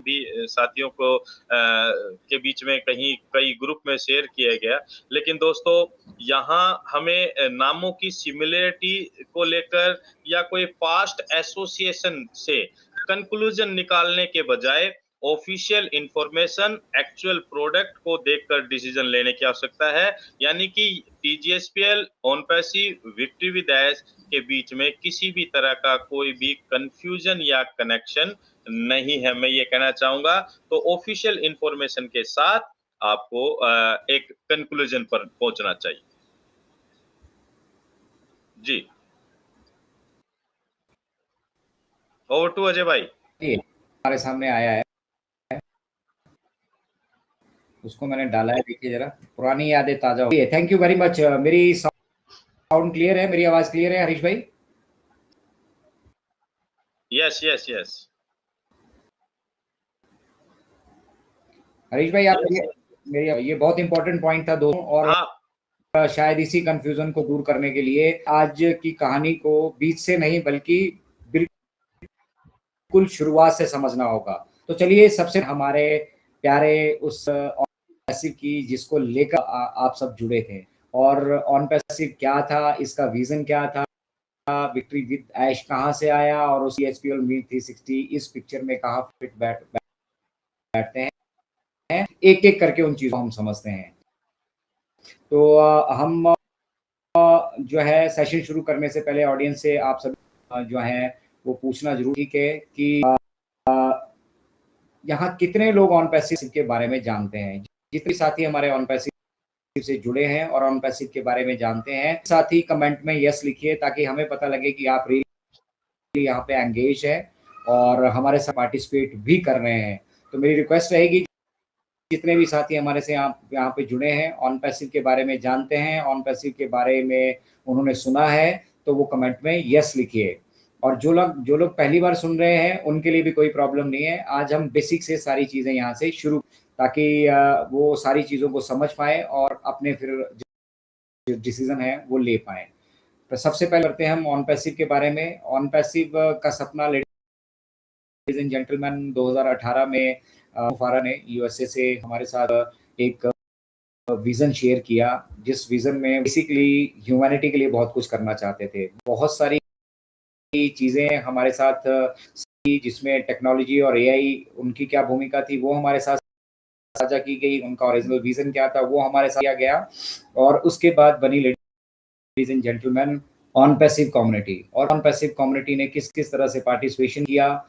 भी साथियों को के बीच में कहीं कई ग्रुप में शेयर किया गया। लेकिन दोस्तों यहाँ हमें नामों की सिमिलरिटी को लेकर या कोई पास्ट एसोसिएशन से कंक्लूजन निकालने के बजाय ऑफिशियल इंफॉर्मेशन, एक्चुअल प्रोडक्ट को देखकर डिसीजन लेने की आवश्यकता है। यानी कि टीजीएसपीएल, ओनपैसिव, विक्ट्री विद ऐश के बीच में किसी भी तरह का कोई भी कंफ्यूजन या कनेक्शन नहीं है, मैं ये कहना चाहूंगा। तो ऑफिशियल इंफॉर्मेशन के साथ आपको एक कंक्लूजन पर पहुंचना चाहिए। जी, ओवर टू अजय भाई। हमारे सामने आया है, उसको मैंने डाला है, देखिए जरा, पुरानी यादें ताजा हो गई। Thank you very much. मेरी साउंड क्लियर है, मेरी आवाज क्लियर है हरीश भाई? Yes yes yes. हरीश भाई आप मेरी ये बहुत इंपॉर्टेंट पॉइंट था दोनों, और हाँ, शायद इसी कंफ्यूजन को दूर करने के लिए आज की कहानी को बीच से नहीं बल्कि बिल्कुल शुरुआत से समझना होगा। तो चलिए, सबसे हमारे प्यारे उस पैसिव की जिसको लेकर आप सब जुड़े थे, और ऑन पैसिव क्या था, इसका विजन क्या था, विक्ट्री विद ऐश कहाँ से आया, और उस एचपीएल मीट 360 इस पिक्चर में कहाँ फिट बैठते हैं, एक एक करके उन चीजों को हम समझते हैं। तो हम जो है सेशन शुरू करने से पहले ऑडियंस से आप सब जो है वो पूछना जरूर ठीक है कि यहाँ कितने लोग ऑन पैसिव के बारे में जानते हैं। जितने साथी हमारे ऑन पैसिव से जुड़े हैं और ऑन पैसिव के बारे में जानते हैं, साथ ही कमेंट में यस लिखिए, ताकि हमें पता लगे कि आप रियली यहाँ पे एंगेज है और हमारे साथ पार्टिसिपेट भी कर रहे हैं। तो मेरी रिक्वेस्ट रहेगी, जितने भी साथी हमारे से यहाँ पे जुड़े हैं, ऑन पैसिव के बारे में जानते हैं, ऑन पैसिव के बारे में उन्होंने सुना है, तो वो कमेंट में यस लिखिए। और जो लोग पहली बार सुन रहे हैं उनके लिए भी कोई प्रॉब्लम नहीं है। आज हम बेसिक से सारी चीज़ें यहाँ से शुरू, ताकि वो सारी चीज़ों को समझ पाए और अपने फिर जो डिसीजन है वो ले पाए। तो सबसे पहले करते हैं हम ऑन पैसिव के बारे में। ऑन पैसिव का सपना लेडीज एंड जेंटलमैन 2018 में फारा ने यूएसए से हमारे साथ एक विजन शेयर किया, जिस विजन में बेसिकली ह्यूमैनिटी के लिए बहुत कुछ करना चाहते थे। बहुत सारी चीज़ें हमारे साथ जिसमें टेक्नोलॉजी और एआई उनकी क्या भूमिका थी वो हमारे साथ साझा की गई, उनका ओरिजिनल विजन क्या था वो हमारे साथ किया गया, और उसके बाद बनी ladies and gentleman on passive community. और ऑन पैसिव कम्युनिटी ने किस किस तरह से पार्टिसिपेशन किया,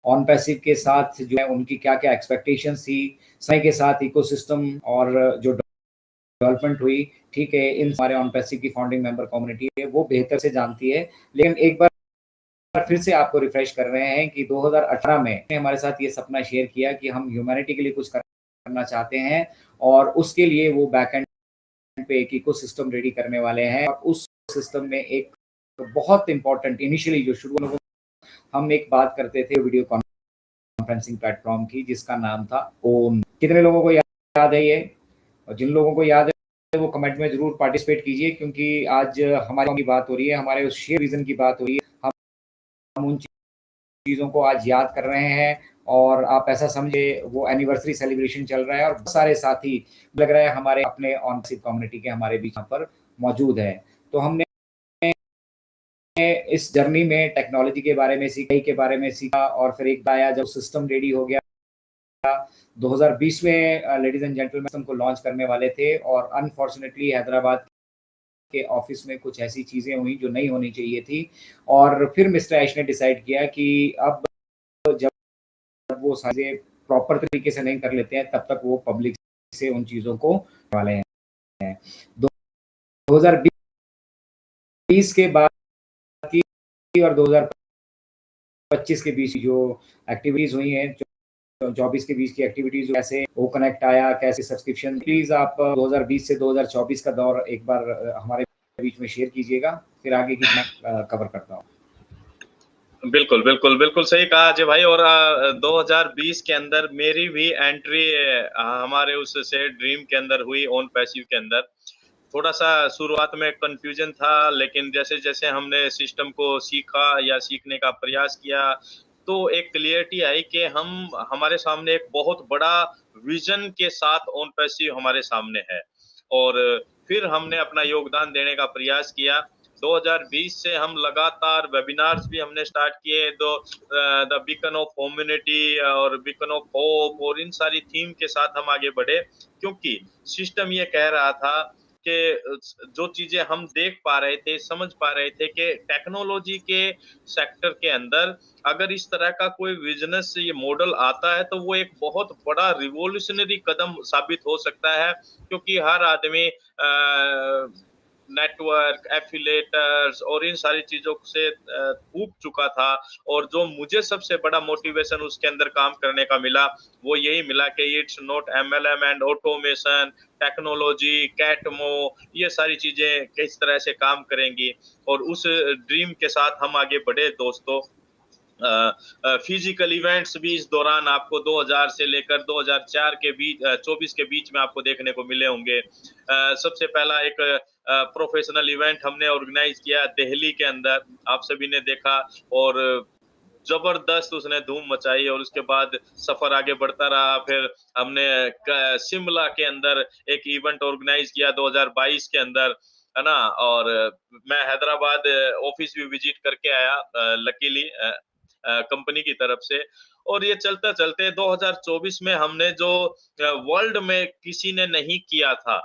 ऑन पैसिव के साथ जो है उनकी क्या क्या एक्सपेक्टेशंस थी, समय के साथ इकोसिस्टम और जो डेवलपमेंट हुई, ठीक है, इन हमारे ऑन पैसिव की फाउंडिंग मेंबर कम्युनिटी है वो बेहतर से जानती है। लेकिन एक बार फिर से आपको रिफ्रेश कर रहे हैं कि 2018 में हमारे साथ ये सपना शेयर किया कि हम ह्यूमैनिटी के लिए कुछ करना चाहते हैं, और उसके लिए वो बैकएंड पे एक इकोसिस्टम रेडी करने वाले हैं। और उस सिस्टम में एक बहुत इंपॉर्टेंट इनिशियली जो शुरू में हम एक बात करते थे वीडियो कॉन्फ्रेंसिंग प्लेटफॉर्म की, जिसका नाम था ओन। कितने लोगों को याद है ये? और जिन लोगों को याद है वो कमेंट में जरूर पार्टिसिपेट कीजिए, क्योंकि आज हमारी की बात हो रही है, हमारे उस शेयर विजन की बात हो रही है। हम उन चीज़ों को आज याद कर रहे हैं, और आप ऐसा समझे वो एनिवर्सरी सेलिब्रेशन चल रहा है, और बहुत सारे साथी लग रहा है हमारे अपने ऑन पैसिव कम्युनिटी के हमारे बीच यहाँ पर मौजूद है। तो हमने इस जर्नी में टेक्नोलॉजी के बारे में सीखा, के बारे में सीखा, और फिर एक आया जब सिस्टम रेडी हो गया 2020 में लेडीज एंड जेंटलमैन को लॉन्च करने वाले थे, और अनफॉर्चुनेटली हैदराबाद के ऑफिस में कुछ ऐसी चीज़ें हुई जो नहीं होनी चाहिए थी। और फिर मिस्टर ऐश ने डिसाइड किया कि अब जब वो सारे प्रॉपर तरीके से नहीं कर लेते हैं, तब तक वो पब्लिक से उन चीज़ों को वाले हैं। 2020 के बाद की और 2025 के बीच जो एक्टिविटीज हुई हैं, 24 के बीच की एक्टिविटीज, कैसे वो कनेक्ट आया, कैसे सब्सक्रिप्शन, प्लीज आप 2020 से 2024 का दौर एक बार हमारे बीच में शेयर कीजिएगा, फिर आगे की मैं कवर करता हूँ। बिल्कुल बिल्कुल बिल्कुल सही कहा अजय भाई। और 2020 के अंदर मेरी भी एंट्री हमारे उससे ड्रीम के अंदर हुई, ऑन पैसिव के अंदर। थोड़ा सा शुरुआत में कंफ्यूजन था, लेकिन जैसे जैसे हमने सिस्टम को सीखा या सीखने का प्रयास किया, तो एक क्लियरिटी आई कि हमारे सामने एक बहुत बड़ा विजन के साथ ऑन पैसिव हमारे सामने है। और फिर हमने अपना योगदान देने का प्रयास किया। 2020 से हम लगातार वेबिनार्स भी हमने स्टार्ट किए, द बीकन ऑफ ह्यूमैनिटी और बीकन ऑफ होप, और इन सारी थीम के साथ हम आगे बढ़े, क्योंकि सिस्टम ये कह रहा था कि जो चीजें हम देख पा रहे थे, समझ पा रहे थे कि टेक्नोलॉजी के सेक्टर के अंदर अगर इस तरह का कोई बिजनेस ये मॉडल आता है तो वो एक बहुत बड़ा रिवॉल्यूशनरी कदम साबित हो सकता है, क्योंकि हर आदमी नेटवर्क, एफिलेटर्स और इन सारी चीजों से ऊब चुका था। और जो मुझे सबसे बड़ा मोटिवेशन उसके अंदर काम करने का मिला, वो यही मिला कि it's not MLM and automation, technology, कैटमो, ये सारी चीजें किस तरह से काम करेंगी। और उस ड्रीम के साथ हम आगे बढ़े दोस्तों। फिजिकल इवेंट्स भी इस दौरान आपको 2000 से लेकर 2004 के बीच 24 के बीच में आपको देखने को मिले होंगे। सबसे पहला एक प्रोफेशनल इवेंट हमने ऑर्गेनाइज किया दिल्ली के अंदर, आप सभी ने देखा, और जबरदस्त उसने धूम मचाई। और उसके बाद सफर आगे बढ़ता रहा। फिर हमने शिमला के अंदर एक इवेंट ऑर्गेनाइज किया 2022 के अंदर, है ना। और मैं हैदराबाद ऑफिस भी विजिट करके आया लकीली कंपनी की तरफ से। और ये चलते चलते 2024 में हमने जो वर्ल्ड में किसी ने नहीं किया था,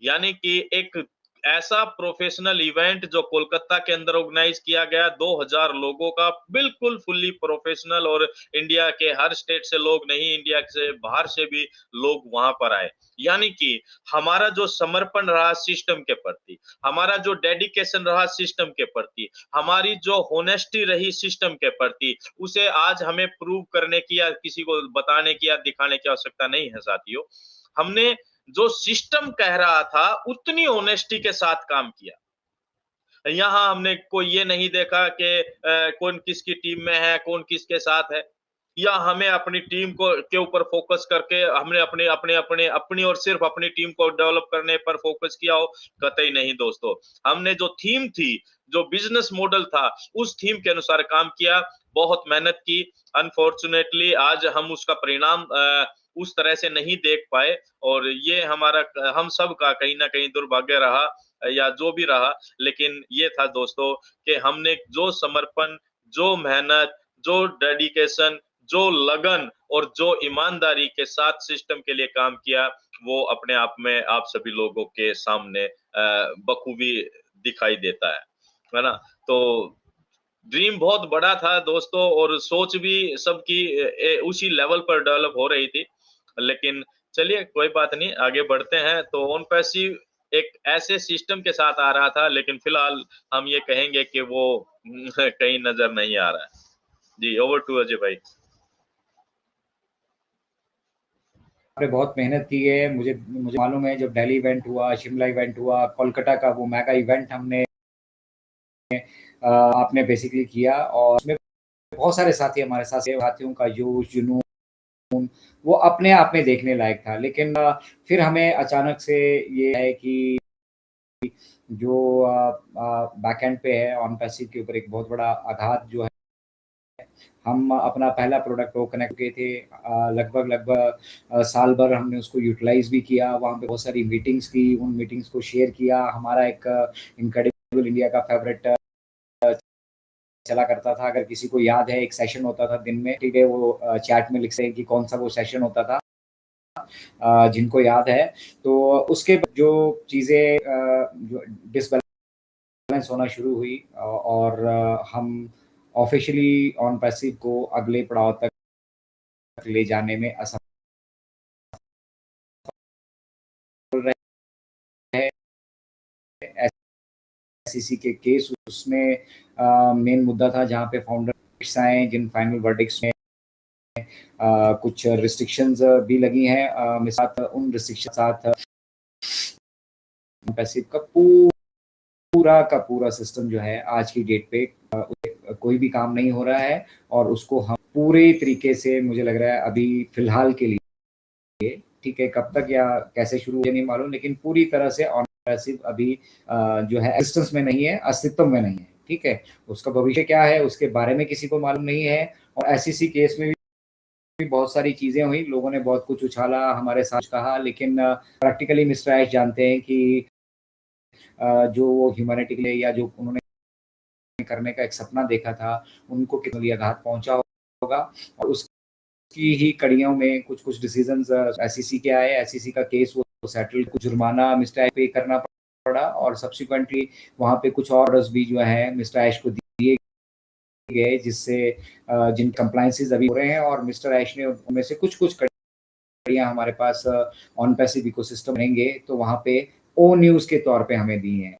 यानी कि एक ऐसा प्रोफेशनल इवेंट जो कोलकाता के अंदर ऑर्गेनाइज किया गया, 2000 लोगों का, बिल्कुल फुल्ली प्रोफेशनल। और इंडिया के हर स्टेट से लोग नहीं, इंडिया से बाहर से भी लोग वहां पर आए। यानी कि हमारा जो समर्पण रहा सिस्टम के प्रति, हमारा जो डेडिकेशन रहा सिस्टम के प्रति, हमारी जो होनेस्टी रही सिस्टम के प्रति, उसे आज हमें प्रूव करने की या किसी को बताने की या दिखाने की आवश्यकता नहीं है साथियों। हमने जो सिस्टम कह रहा था उतनी ऑनेस्टी के साथ काम किया। यहाँ हमने कोई ये नहीं देखा कि कौन किसकी टीम में है, कौन किसके साथ है, या हमें अपनी टीम को के ऊपर फोकस करके हमने अपनी और सिर्फ अपनी टीम को डेवलप करने पर फोकस किया हो, कतई नहीं दोस्तों। हमने जो थीम थी, जो बिजनेस मॉडल था, उस थीम के अनुसार काम किया, बहुत मेहनत की। अनफॉर्चुनेटली आज हम उसका परिणाम उस तरह से नहीं देख पाए, और ये हम सब का कहीं ना कहीं दुर्भाग्य रहा या जो भी रहा। लेकिन ये था दोस्तों कि हमने जो समर्पण, जो मेहनत, जो डेडिकेशन, जो लगन और जो ईमानदारी के साथ सिस्टम के लिए काम किया, वो अपने आप में आप सभी लोगों के सामने बखूबी दिखाई देता है ना। तो ड्रीम बहुत बड़ा था दोस्तों, और सोच भी सबकी उसी लेवल पर डेवलप हो रही थी। लेकिन चलिए कोई बात नहीं, आगे बढ़ते हैं। तो ऑन पैसिव एक ऐसे सिस्टम के साथ आ रहा था, लेकिन फिलहाल हम ये कहेंगे कि वो कहीं नजर नहीं आ रहा है। जी, ओवर टू अजय भाई। आपने बहुत मेहनत की है। मुझे मुझे मालूम है, जब दिल्ली इवेंट हुआ, शिमला इवेंट हुआ, कोलकाता का वो मेगा इवेंट हमने आपने बेसिकली किया, और उसमें बहुत सारे साथी हमारे साथ, साथियों का जोश जुनून वो अपने आप में देखने लायक था। लेकिन फिर हमें अचानक से ये है कि जो बैकएंड पे है ऑन पैसिव के ऊपर एक बहुत बड़ा आघात जो है। हम अपना पहला प्रोडक्ट वो कनेक्ट किए थे, लगभग साल भर हमने उसको यूटिलाइज भी किया, वहाँ पे बहुत सारी मीटिंग्स की, उन मीटिंग्स को शेयर किया। हमारा एक इनक्रेडिबल इंडिया का फेवरेट चला करता था, अगर किसी को याद है, एक सेशन होता था दिन में, ठीक है, वो चैट में लिख सकते हैं कि कौन सा वो सेशन होता था, जिनको याद है। तो उसके जो चीज़ें जो डिसबैलेंस होना शुरू हुई, और हम ऑफिशियली ऑन पैसिव को अगले पड़ाव तक ले जाने में असफल रहे। एसईसी के केस, उसमें मेन मुद्दा था जहाँ पे फाउंडर्स आए, जिन फाइनल वर्डिक्ट्स में कुछ रिस्ट्रिक्शंस भी लगी हैं। मिसाल उन रिस्ट्रिक्शन साथ पैसिव का पूरा सिस्टम जो है आज की डेट पे कोई भी काम नहीं हो रहा है, और उसको हम पूरे तरीके से, मुझे लग रहा है अभी फिलहाल के लिए, ठीक है, कब तक या कैसे शुरू ये नहीं मालूम, लेकिन पूरी तरह से ऑन पैसिव अभी जो है एग्जिस्टेंस में नहीं है, अस्तित्व में नहीं है, ठीक है। उसका भविष्य क्या है उसके बारे में किसी को मालूम नहीं है, और एसईसी केस में भी बहुत सारी चीज़ें हुई, लोगों ने बहुत कुछ उछाला, हमारे साथ कहा, लेकिन प्रैक्टिकली मिस्टर ऐश जानते हैं कि जो वो ह्यूमैनिटी के लिए या जो उन्होंने करने का एक सपना देखा था, उनको कितना आघात पहुँचा होगा और उसकी ही कड़ियों में कुछ-कुछ डिसीज़न्स एसईसी के आए, एसईसी का केस वो सेटल, कुछ जुर्माना मिस्टर ऐश पे करना पड़ा और सब्सिक्वेंटली वहाँ पे कुछ ऑर्डर्स भी जो हैं मिस्टर ऐश को दिए गए, जिससे जिन कंप्लायंसेस अभी हो रहे हैं और मिस्टर ऐश ने उनमें से कुछ-कुछ कड़ियाँ हमारे पास ऑन पैसिव इकोसिस्टम रहेंगे, तो वहाँ पे ओ न्यूज़ के तौर पे हमें दी हैं।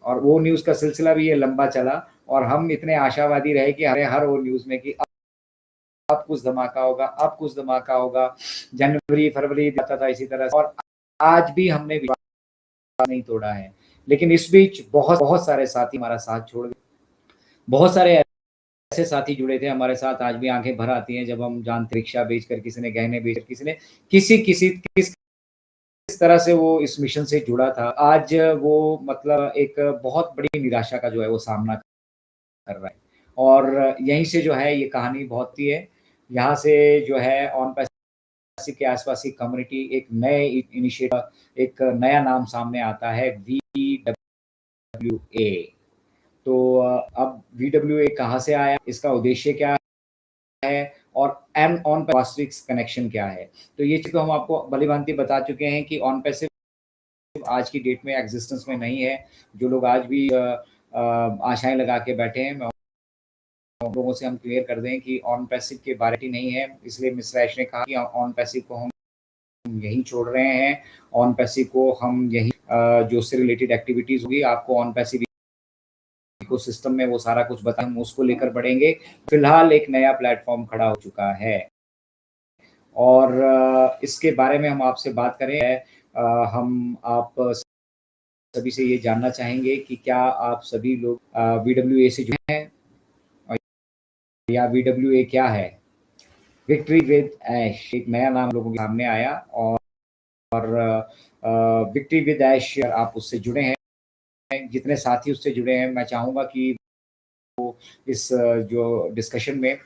और वो न्यूज़ का सिलसिला भी ये लंबा चला और हम इतने आशावादी रहे कि हर वो न्यूज़ में कि अब कुछ धमाका होगा, अब कुछ धमाका होगा। जनवरी, फरवरी आता था इसी तरह से और आज भी हमने विश्वास नहीं तोड़ा है। लेकिन इस बीच बहुत सारे साथी हमारा साथ छोड़ गए। बहुत सारे ऐसे साथी जुड़े थे हमारे साथ, आज भी आँखें भर आती हैं जब हम जानते रिक्शा बेचकर, किसी ने गहने बेचकर, किसी ने किस तरह से वो इस मिशन से जुड़ा था। आज वो मतलब एक बहुत बड़ी निराशा का जो है वो सामना कर रहा है और यहीं से जो है ये कहानी बहुत ही है। यहाँ से जो है ऑन पैसिव के आसपास की कम्युनिटी एक नए इनिशिएटिव, एक नया नाम सामने आता है वीडब्ल्यूए। तो अब वीडब्ल्यूए कहाँ से आया, इसका उद्देश्य क्या है और एन ऑन वास्तविक कनेक्शन क्या है? तो ये चीज़ तो हम आपको भली-भांति बता चुके हैं कि ऑन पैसिव आज की डेट में एग्जिस्टेंस में नहीं है। जो लोग आज भी आशाएँ लगा के बैठे हैं, मैं उन लोगों से हम क्लियर कर दें कि ऑन पैसिव के बारे में नहीं है, इसलिए मिस्टर ऐश ने कहा कि ऑन पैसिव को हम यहीं छोड़ रहे हैं। ऑन पैसिव को हम यहीं जो उससे रिलेटेड एक्टिविटीज़ होगी, आपको ऑन पैसिव इकोसिस्टम में वो सारा कुछ बताएँ, हम उसको लेकर बढ़ेंगे। फिलहाल एक नया प्लेटफ़ॉर्म खड़ा हो चुका है और इसके बारे में हम आपसे बात करें हम आप सभी से ये जानना चाहेंगे कि क्या आप सभी लोग वीडब्ल्यूए से जुड़े हैं और या वीडब्ल्यूए क्या है? विक्ट्री विद ऐश एक नया नाम लोगों के सामने आया और विक्ट्री विद ऐश आप उससे जुड़े हैं, जितने साथी उससे जुड़े हैं, मैं चाहूँगा कि वो इस जो डिस्कशन में